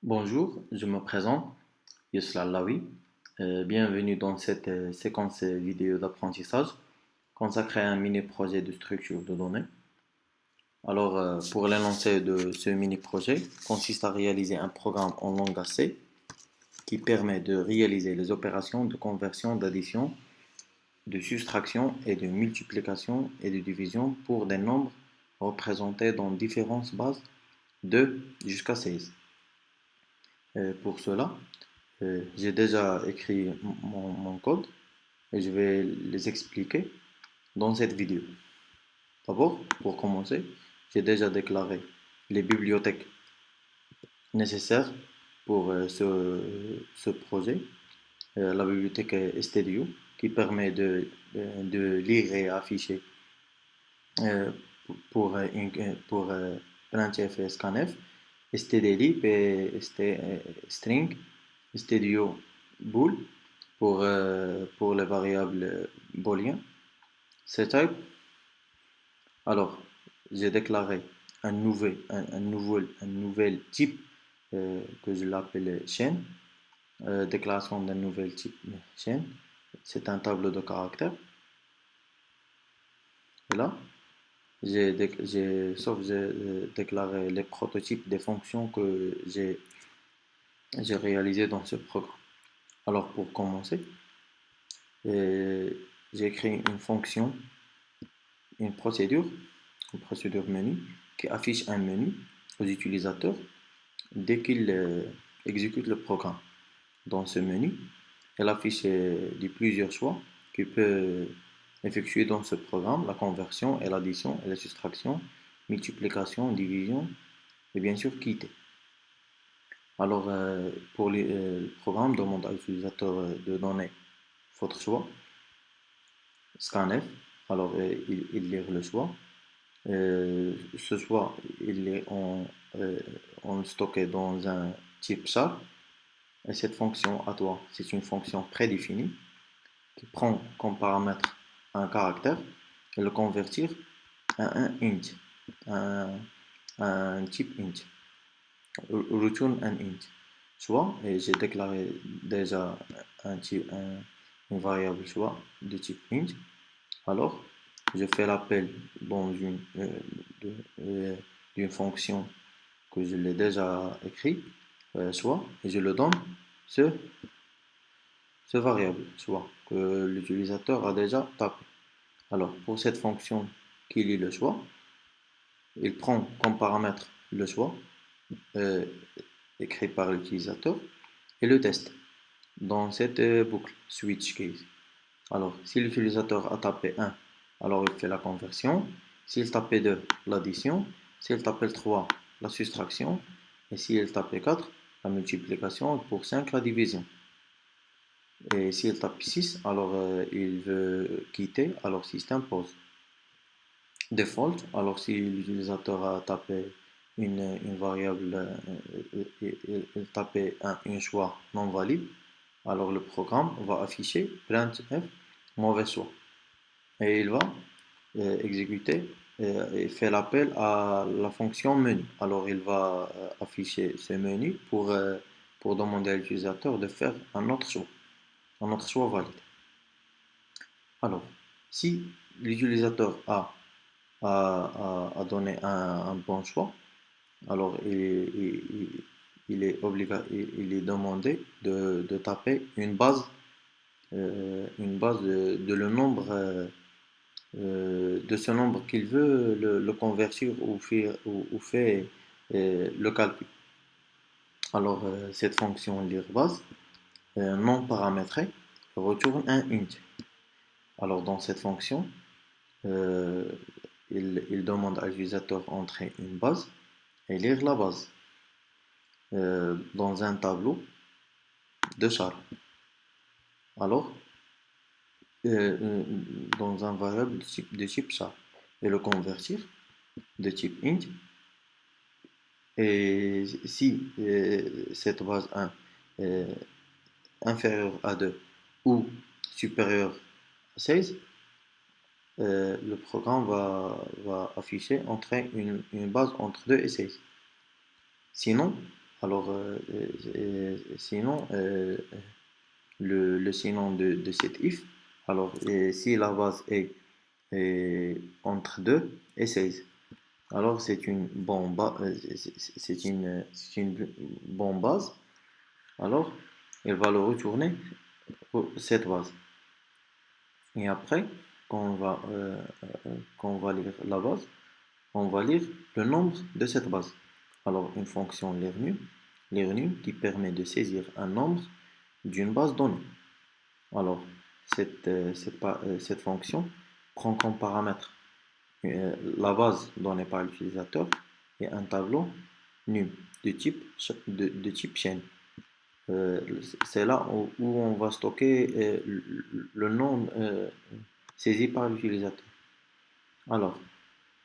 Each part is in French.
Bonjour, je me présente, Yusra Lawi. Bienvenue dans cette séquence vidéo d'apprentissage consacrée à un mini-projet de structure de données. Pour l'énoncé de ce mini-projet, consiste à réaliser un programme en langage C qui permet de réaliser les opérations de conversion, d'addition, de soustraction et de multiplication et de division pour des nombres représentés dans différentes bases de jusqu'à 16. Pour cela, j'ai déjà écrit mon code et je vais les expliquer dans cette vidéo. D'abord, pour commencer, j'ai déjà déclaré les bibliothèques nécessaires pour ce projet. La bibliothèque stdio qui permet de lire et afficher euh, pour printf et scanf, stdlib et string, stdio bool pour les variables booléennes. Setup. Alors, j'ai déclaré un nouvel type que je l'appelle chaîne. Déclaration d'un nouvel type chaîne. C'est un tableau de caractères. Et là, j'ai déclaré les prototypes des fonctions que j'ai réalisées dans ce programme. Alors, pour commencer, j'ai écrit une fonction, une procédure, menu, qui affiche un menu aux utilisateurs dès qu'ils exécutent le programme. Dans ce menu, elle affiche plusieurs choix qui peut effectuer dans ce programme: la conversion et l'addition et la soustraction, multiplication, division et bien sûr quitter. Le programme demande à l'utilisateur de donner votre choix, scanf, il lire le choix. Ce choix, il est en stocké dans un type char. Et cette fonction à toi, c'est une fonction prédéfinie qui prend comme paramètre un caractère et le convertir à un int, un, un type int, return an int. Soit, et j'ai déclaré déjà une variable choix de type int, alors je fais l'appel dans d'une fonction que je l'ai déjà écrit, soit, et je le donne ce, ce variable, soit, que l'utilisateur a déjà tapé. Alors, pour cette fonction qui lit le choix, il prend comme paramètre le choix euh, écrit par l'utilisateur et le teste dans cette boucle switch case. Alors, si l'utilisateur a tapé 1, alors il fait la conversion. S'il tapait 2, l'addition. S'il tapait 3, la soustraction. Et s'il tapait 4, la multiplication. Pour 5, la division. Et s'il tape 6, alors il veut quitter, alors système pause. Default, alors si l'utilisateur a tapé une variable, il tapait un choix non valide, alors le programme va afficher printf mauvais choix. Et il va exécuter et faire l'appel à la fonction menu. Alors il va afficher ce menu pour demander à l'utilisateur de faire un autre choix valide. Alors, si l'utilisateur a donné un bon choix, alors il est demandé de taper une base de le nombre de ce nombre qu'il veut le convertir ou fait le calcul. Alors cette fonction lire base non paramétrée retourne un int. Alors dans cette fonction, euh, il demande à l'utilisateur d'entrer une base et lire la base dans un tableau de char. Alors, dans un variable de type char et le convertir de type int. Et si cette base 1 est inférieure à 2 ou supérieure à 16, le programme va afficher une base entre 2 et 16. Sinon, Alors, sinon, le sinon de cet if, alors si la base est entre 2 et 16, alors c'est une bonne base, alors elle va le retourner cette base. Et après, quand on va lire la base, on va lire le nombre de cette base. Alors, une fonction learning qui permet de saisir un nombre d'une base donnée. Alors, cette fonction prend comme paramètre la base donnée par l'utilisateur et un tableau num de type chaîne. C'est là où on va stocker le nom saisi par l'utilisateur. Alors,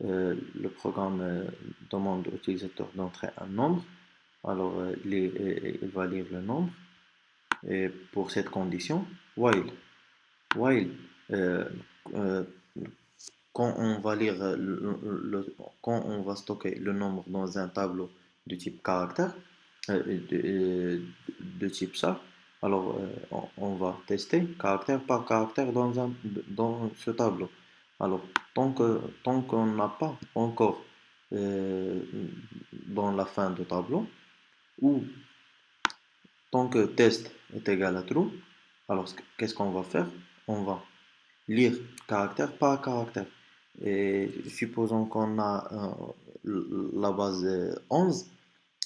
le programme demande à l'utilisateur d'entrer un nombre. Alors, il va lire le nombre. Et pour cette condition, while euh, euh, quand on va lire quand on va stocker le nombre dans un tableau de type caractère, de type ça, alors on va tester caractère par caractère dans ce tableau. Alors, tant qu'on n'a pas encore euh, dans la fin du tableau, ou tant que test est égal à true, alors qu'est-ce qu'on va faire? On va lire caractère par caractère. Et supposons qu'on a la base 11,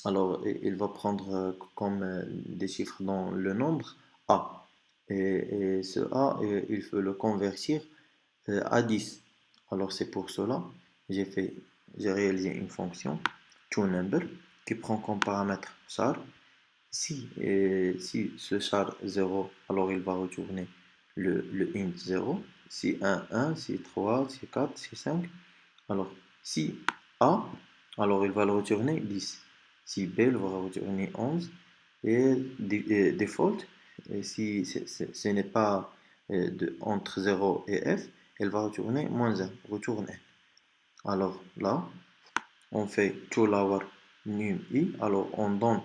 alors il va prendre comme des chiffres dans le nombre A. Et ce A, il faut le convertir à 10. Alors c'est pour cela j'ai fait, j'ai réalisé une fonction toNumber qui prend comme paramètre char. Si ce char 0, alors il va retourner le int 0. Si 1, si 3, si 4, si 5. Alors si A, alors il va le retourner 10. Si B, il va retourner 11. Et default, et si ce n'est pas entre 0 et F, elle va retourner -1, retourner. Alors là, on fait toLower num I, alors on donne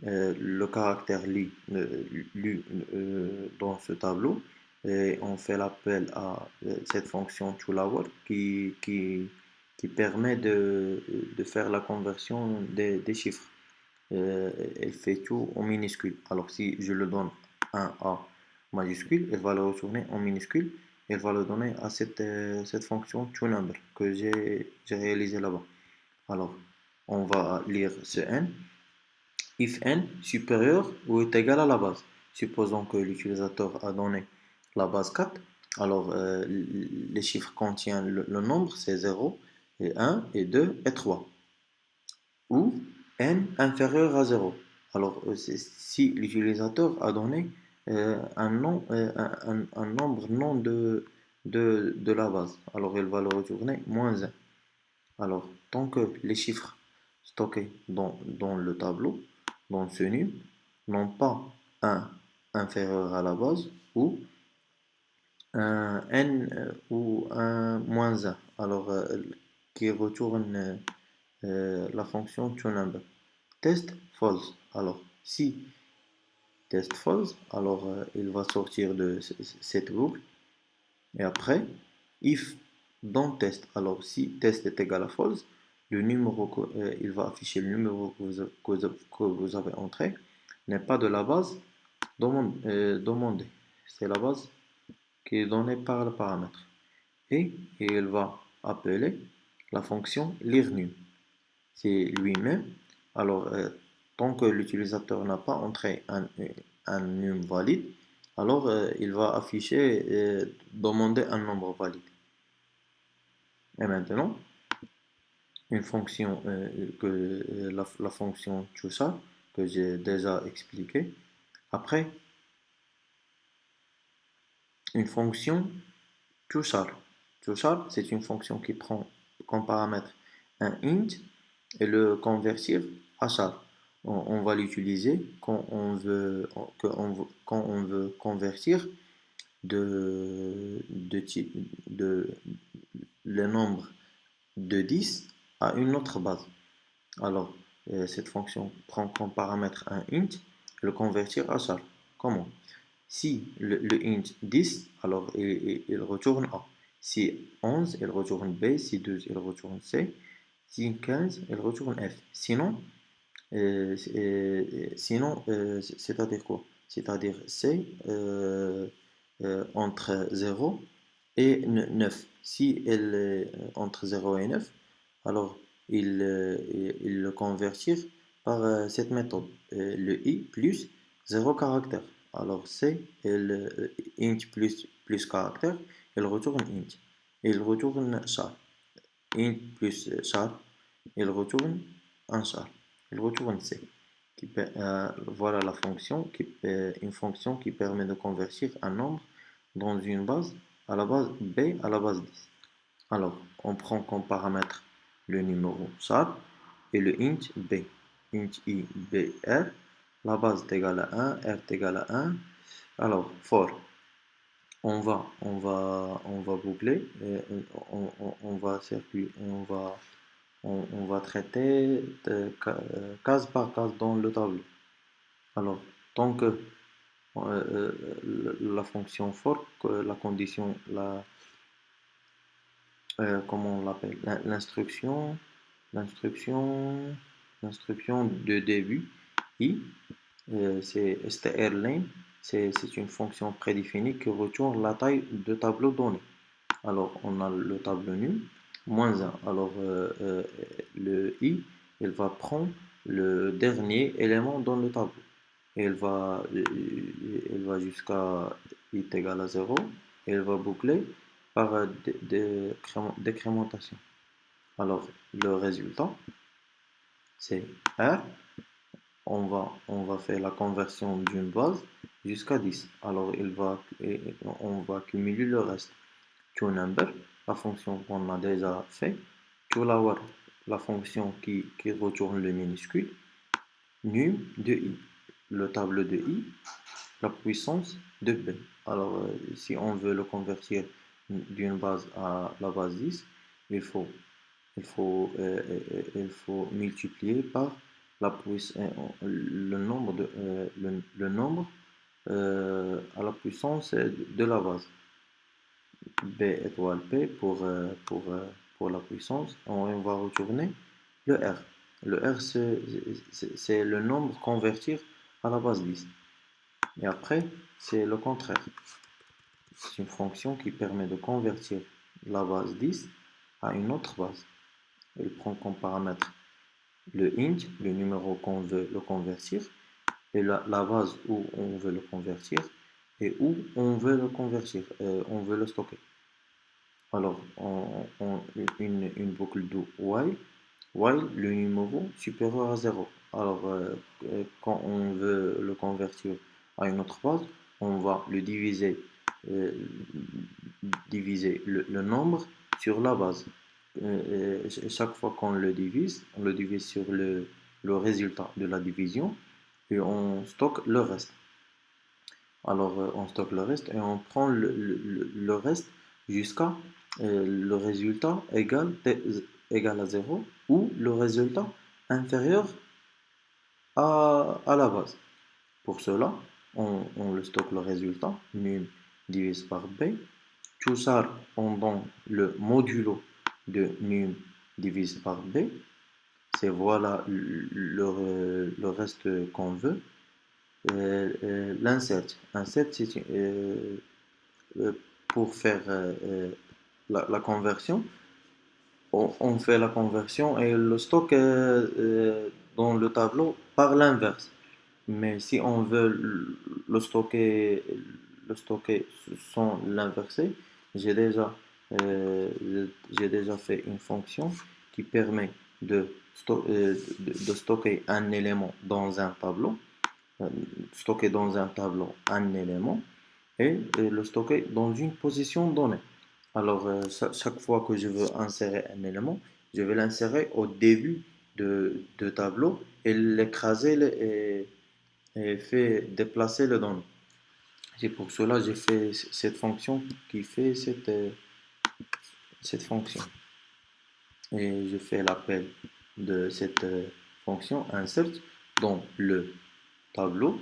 le caractère lu dans ce tableau et on fait l'appel à cette fonction toLower qui permet de faire la conversion des chiffres. Elle fait tout en minuscule. Alors si je le donne un A majuscule, elle va le retourner en minuscule. Elle va le donner à cette fonction toNumber que j'ai réalisé là-bas. Alors, on va lire ce n. If n supérieur ou est égal à la base. Supposons que l'utilisateur a donné la base 4. Alors, les chiffres contiennent le nombre, c'est 0, et 1, et 2, et 3. Ou n inférieur à 0. Alors, si l'utilisateur a donné un nombre non de la base, alors il va le retourner -1. Alors, tant que les chiffres stockés dans le tableau, dans ce num, n'ont pas un inférieur à la base ou un n ou un -1, alors qui retourne la fonction toNumber. Test false. Alors, si test false, alors il va sortir de cette boucle. Et après, if dans test, alors si test est égal à false, le numéro il va afficher le numéro que vous avez entré n'est pas de la base demandée. C'est la base qui est donnée par le paramètre. Et il va appeler la fonction learNum. C'est lui-même. Alors, tant que l'utilisateur n'a pas entré un num valide, alors il va afficher demander un nombre valide. Et maintenant, une fonction la fonction toShar que j'ai déjà expliqué. Après, une fonction toShar. toShar, c'est une fonction qui prend comme paramètre un int et le convertir à char. On va l'utiliser quand on veut convertir de le nombre de 10 à une autre base. Alors, cette fonction prend comme paramètre un int et le convertir à char. Comment? Si le int 10, alors il retourne A. Si 11, il retourne B. Si 12, il retourne C. Si 15, il retourne F. C'est-à-dire quoi? C'est-à-dire C entre 0 et 9. Si elle est entre 0 et 9, alors il le convertir par cette méthode. Le i plus 0 caractère. Alors C, int plus caractère, il retourne int. Il retourne char. Int plus char, il retourne un char. Il retourne C. Voilà la fonction, une fonction qui permet de convertir un nombre dans une base à la base B à la base 10. Alors, on prend comme paramètre le numéro char et le int B. Int I, B, R. La base est égale à 1, R est égal à 1. Alors, for, on va boucler, on va circuler, on va traiter case par case dans le tableau. Alors, tant que la fonction for, la condition, comment on l'appelle, l'instruction, l'instruction de début, i, c'est strlen, c'est une fonction prédéfinie qui retourne la taille de tableau donné. Alors, on a le tableau num, moins 1. Alors, le i, il va prendre le dernier élément dans le tableau. Et elle va jusqu'à i est égal à 0. Et elle va boucler par décrémentation. Alors, le résultat, c'est R. On va faire la conversion d'une base jusqu'à 10. Alors, on va cumuler le reste. ToNumber, la fonction qu'on a déjà fait. ToLower, la fonction qui retourne le minuscule. Num de i, le tableau de i, la puissance de b. Alors, si on veut le convertir d'une base à la base 10, il faut, il faut multiplier par la le nombre, le nombre à la puissance de la base. B étoile P pour la puissance. On va retourner le R. Le R, c'est le nombre convertir à la base 10. Et après, c'est le contraire. C'est une fonction qui permet de convertir la base 10 à une autre base. Elle prend comme paramètre le int, le numéro qu'on veut le convertir, et la base où on veut le convertir, et où on veut le convertir, on veut le stocker. Alors, une boucle de while le numéro supérieur à 0. Alors, quand on veut le convertir à une autre base, on va le diviser, le nombre sur la base. Chaque fois qu'on le divise, on le divise sur le résultat de la division et on stocke le reste. Alors, on stocke le reste et on prend le reste jusqu'à le résultat égal à 0 ou le résultat inférieur à la base. Pour cela, on le stocke le résultat, num divise par b. Tout ça, on donne le modulo de num divise par b. C'est voilà le reste qu'on veut. L'insert. Insert, c'est pour faire la conversion. On fait la conversion et le stock dans le tableau par l'inverse. Mais si on veut le stocker sans l'inverser, j'ai déjà, j'ai déjà fait une fonction qui permet de stocker un élément dans un tableau, stocker dans un tableau un élément et le stocker dans une position donnée. Alors, chaque fois que je veux insérer un élément, je vais l'insérer au début de tableau et l'écraser et fait déplacer le données. C'est pour cela que j'ai fait cette fonction qui fait cette fonction. Et je fais l'appel de cette fonction insert dans le tableau.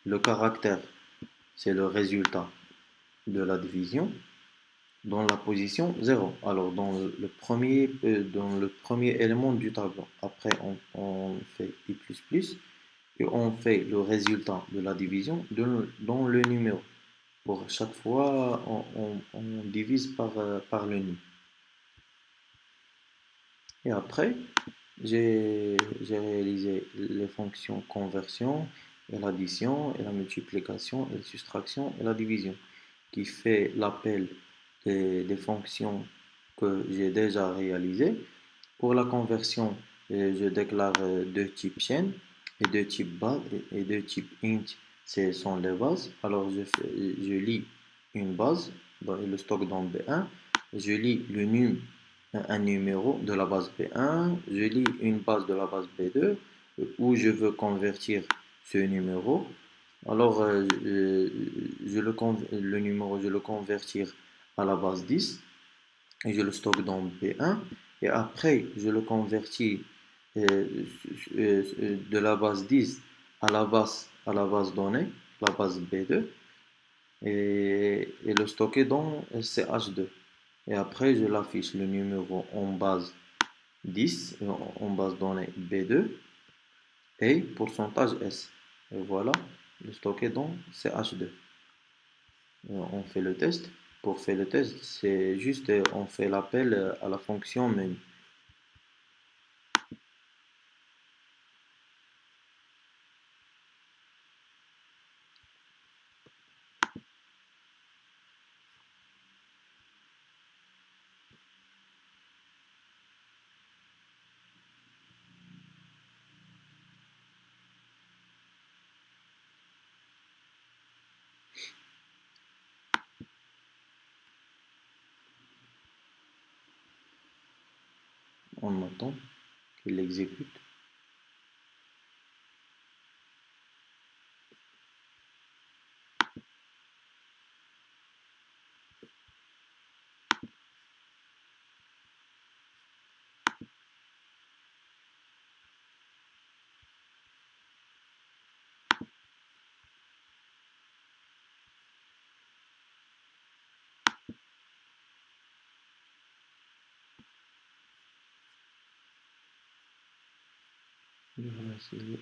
Le caractère, c'est le résultat de la division dans la position 0. Alors, dans le premier élément du tableau. Après, on fait i++, et on fait le résultat de la division dans le numéro. Pour chaque fois, on divise par le num. Et après, j'ai réalisé les fonctions conversion, et l'addition, et la multiplication, et la soustraction, et la division, qui fait l'appel des fonctions que j'ai déjà réalisées. Pour la conversion, je déclare deux types chaîne et deux types base et deux types int, ce sont les bases. Alors je lis une base et le stock dans B1, je lis le num, un numéro de la base B1, je lis une base de la base B2 où je veux convertir ce numéro. Alors le numéro, je le convertir à la base 10 et je le stocke dans B1 et après je le convertis de la base 10 à la base donnée, la base B2 et le stocker dans CH2 et après je l'affiche le numéro en base 10 en base donnée B2 et pourcentage S et voilà le stocker dans CH2. On fait le test. Pour faire le test, c'est juste on fait l'appel à la fonction menu. On attend qu'il exécute. Je vais essayer.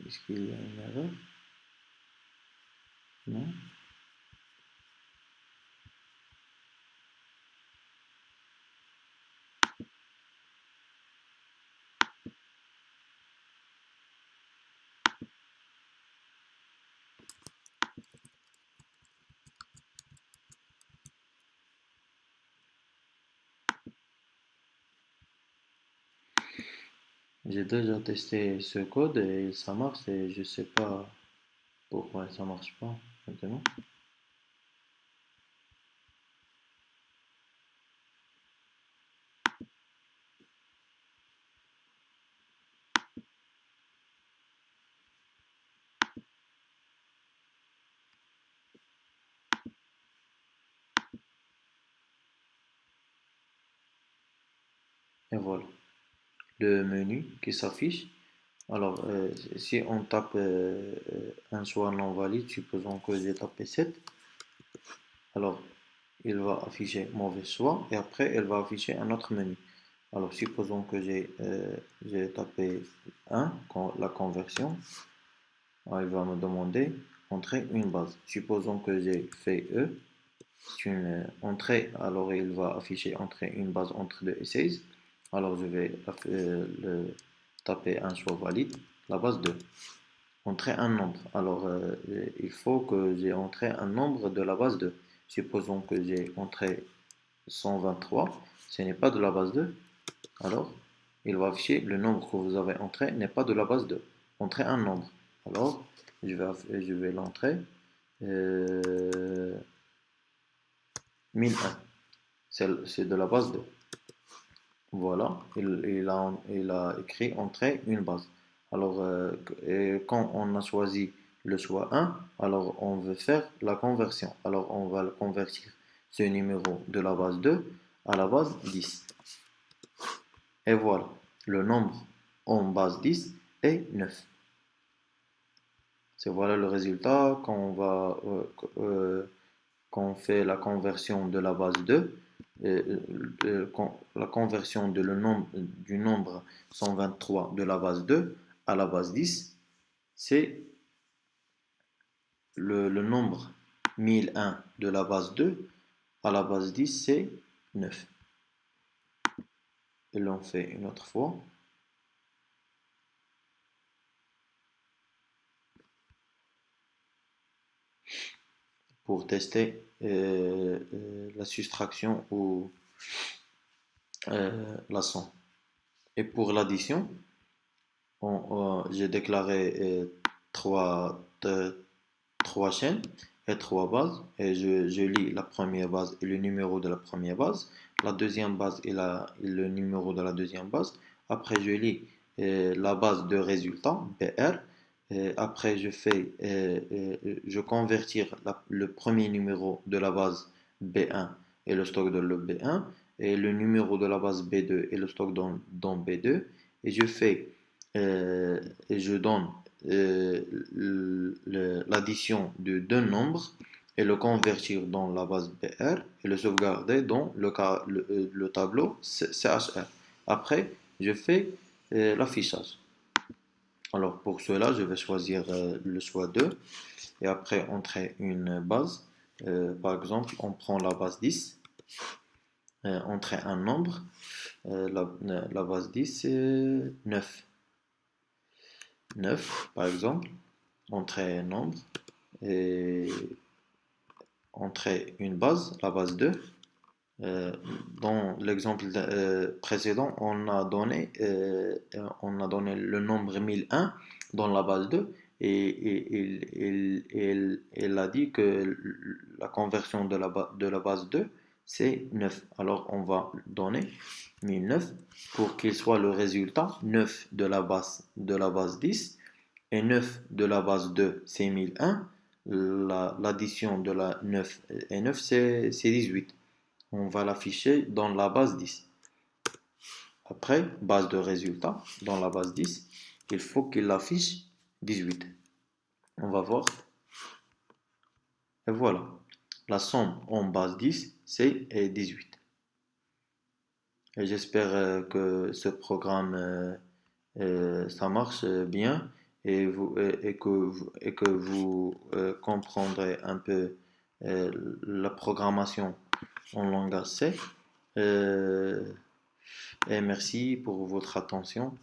Est-ce qu'il y a une erreur? Non. J'ai déjà testé ce code et ça marche et je sais pas pourquoi ça marche pas maintenant. Et voilà, le menu qui s'affiche. Alors, si on tape un choix non valide, supposons que j'ai tapé 7, alors il va afficher mauvais choix et après il va afficher un autre menu. Alors, supposons que j'ai tapé 1, la conversion. Alors, il va me demander entrer une base. Supposons que j'ai fait E, c'est une entrée, alors il va afficher entrer une base entre 2 et 16. Alors, je vais taper un choix valide, la base 2. Entrer un nombre. Alors, il faut que j'ai entré un nombre de la base 2. Supposons que j'ai entré 123, ce n'est pas de la base 2. Alors, il va afficher le nombre que vous avez entré n'est pas de la base 2. Entrez un nombre. Alors, je vais l'entrer. 1001. C'est de la base 2. Voilà, il a écrit entrer une base. Alors, quand on a choisi le choix 1, alors on veut faire la conversion. Alors, on va convertir ce numéro de la base 2 à la base 10. Et voilà, le nombre en base 10 et 9. C'est voilà le résultat quand on fait la conversion de la base 2, la conversion du nombre 123 de la base 2 à la base 10, c'est le nombre 1001 de la base 2 à la base 10, c'est 9. Et l'on fait une autre fois. Pour tester la soustraction ou la somme. Et pour l'addition, j'ai déclaré trois chaînes et trois bases. Et je lis la première base et le numéro de la première base, la deuxième base et le numéro de la deuxième base. Après, je lis la base de résultat, BR. Et après, je convertir le premier numéro de la base B1 et le stock de le B1 et le numéro de la base B2 et le stock dans B2 et euh, je donne l'addition de deux nombres et le convertir dans la base BR et le sauvegarder dans le tableau CHR. Après, je fais l'affichage. Alors pour cela, je vais choisir le choix 2 et après entrer une base. Par exemple, on prend la base 10, entrer un nombre. La base 10, c'est 9. 9, par exemple. Entrer un nombre et entrer une base, la base 2. Dans l'exemple précédent, on a donné le nombre 1001 dans la base 2 et il a dit que la conversion de la base 2 c'est 9. Alors on va donner 1009 pour qu'il soit le résultat 9 de la base 10 et 9 de la base 2 c'est 1001. L'addition de la 9 et 9 c'est 18. On va l'afficher dans la base 10. Après, base de résultat, dans la base 10, il faut qu'il affiche 18. On va voir. Et voilà. La somme en base 10, c'est 18. Et j'espère que ce programme, ça marche bien et que vous comprendrez un peu la programmation en langage C. Et merci pour votre attention.